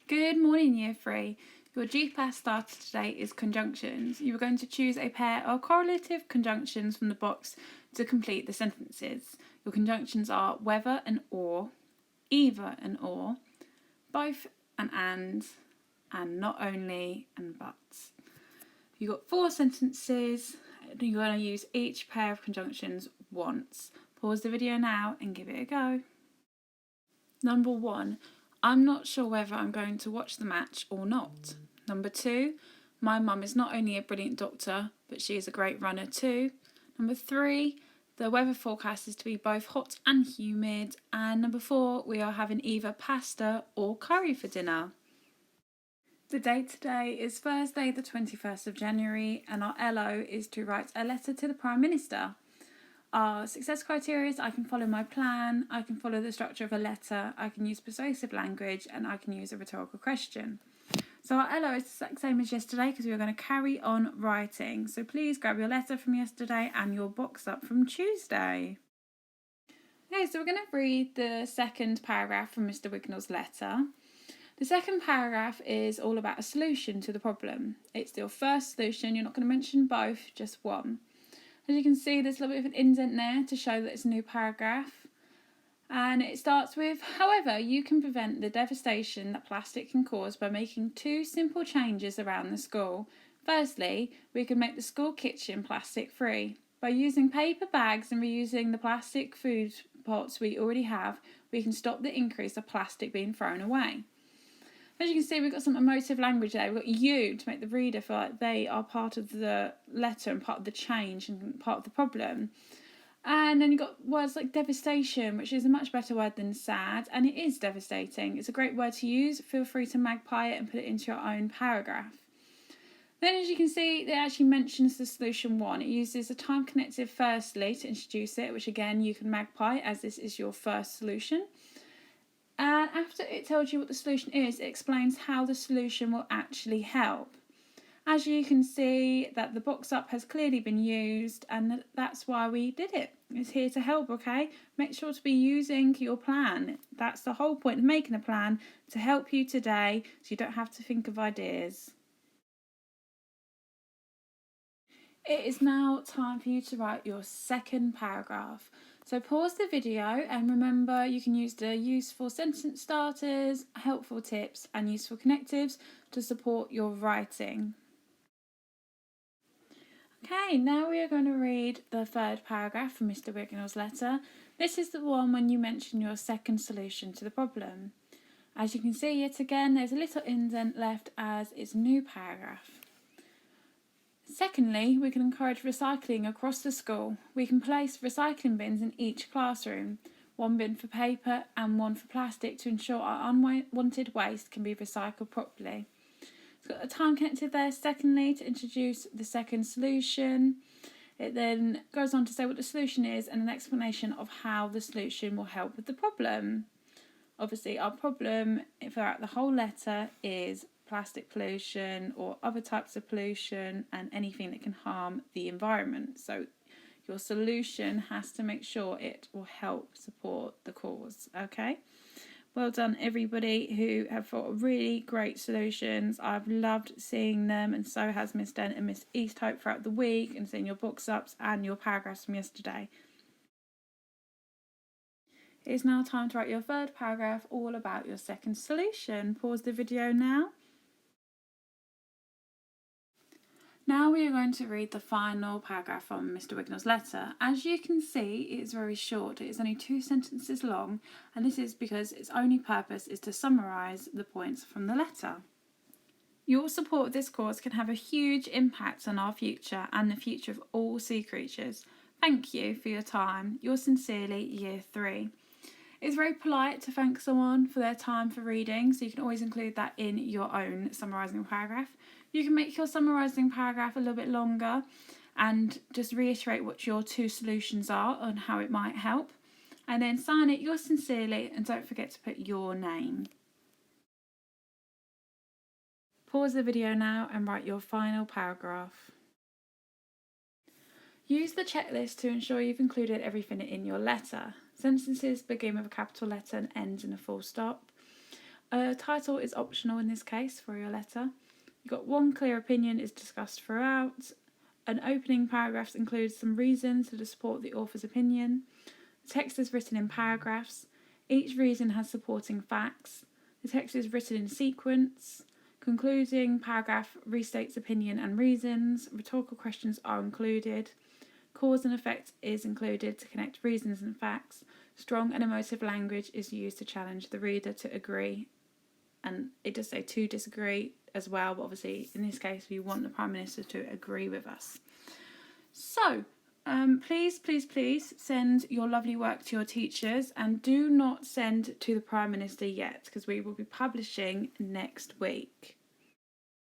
Good morning, Year 3. Your GPAS starter today is conjunctions. You are going to choose a pair of correlative conjunctions from the box to complete the sentences. Your conjunctions are whether and or, either and or, both and not only and but. You've got 4 sentences. You're going to use each pair of conjunctions once. Pause the video now and give it a go. Number 1. I'm not sure whether I'm going to watch the match or not. Number 2. My mum is not only a brilliant doctor, but she is a great runner too. Number 3. The weather forecast is to be both hot and humid. And number 4. We are having either pasta or curry for dinner. The date today is Thursday the 21st of January, and our LO is to write a letter to the Prime Minister. Our success criteria is I can follow my plan, I can follow the structure of a letter, I can use persuasive language, and I can use a rhetorical question. So our LO is the exact same as yesterday because we are going to carry on writing. So please grab your letter from yesterday and your box up from Tuesday. Okay, so we're going to read the second paragraph from Mr. Wignall's letter. The second paragraph is all about a solution to the problem. It's your first solution, you're not going to mention both, just one. As you can see, there's a little bit of an indent there to show that it's a new paragraph. And it starts with, however, you can prevent the devastation that plastic can cause by making 2 simple changes around the school. Firstly, we can make the school kitchen plastic free. By using paper bags and reusing the plastic food pots we already have, we can stop the increase of plastic being thrown away. As you can see, we've got some emotive language there. We've got you to make the reader feel like they are part of the letter and part of the change and part of the problem. And then you've got words like devastation, which is a much better word than sad, and it is devastating. It's a great word to use. Feel free to magpie it and put it into your own paragraph. Then, as you can see, it actually mentions the solution 1. It uses a time connective firstly to introduce it, which again you can magpie as this is your first solution. And after it tells you what the solution is, it explains how the solution will actually help. As you can see, that the box up has clearly been used, and that's why we did it. It's here to help, okay? Make sure to be using your plan. That's the whole point of making a plan, to help you today so you don't have to think of ideas. It is now time for you to write your second paragraph. So pause the video and remember you can use the useful sentence starters, helpful tips and useful connectives to support your writing. Okay, now we are going to read the third paragraph from Mr. Wignall's letter. This is the one when you mention your second solution to the problem. As you can see, yet again, there's a little indent left as it's a new paragraph. Secondly, we can encourage recycling across the school. We can place recycling bins in each classroom, 1 bin for paper and 1 for plastic to ensure our unwanted waste can be recycled properly. It's got a time connected there, secondly, to introduce the second solution. It then goes on to say what the solution is and an explanation of how the solution will help with the problem. Obviously, our problem throughout the whole letter is plastic pollution or other types of pollution and anything that can harm the environment. So your solution has to make sure it will help support the cause, okay? Well done, everybody who have thought really great solutions. I've loved seeing them, and so has Miss Dent and Miss Easthope throughout the week, and seeing your box ups and your paragraphs from yesterday. It is now time to write your third paragraph all about your second solution. Pause the video now. Now we are going to read the final paragraph from Mr. Wignall's letter. As you can see, it is very short. It is only 2 sentences long, and this is because its only purpose is to summarise the points from the letter. Your support of this cause can have a huge impact on our future and the future of all sea creatures. Thank you for your time. Yours sincerely, Year 3. It's very polite to thank someone for their time for reading, so you can always include that in your own summarising paragraph. You can make your summarising paragraph a little bit longer and just reiterate what your 2 solutions are and how it might help. And then sign it yours sincerely, and don't forget to put your name. Pause the video now and write your final paragraph. Use the checklist to ensure you've included everything in your letter. Sentences begin with a capital letter and end in a full stop. A title is optional in this case for your letter. You've got one clear opinion is discussed throughout. An opening paragraph includes some reasons to support the author's opinion. The text is written in paragraphs. Each reason has supporting facts. The text is written in sequence. Concluding paragraph restates opinion and reasons. Rhetorical questions are included. Cause and effect is included to connect reasons and facts. Strong and emotive language is used to challenge the reader to agree. And it does say to disagree as well, but obviously in this case we want the Prime Minister to agree with us. So, please send your lovely work to your teachers, and do not send to the Prime Minister yet, because we will be publishing next week.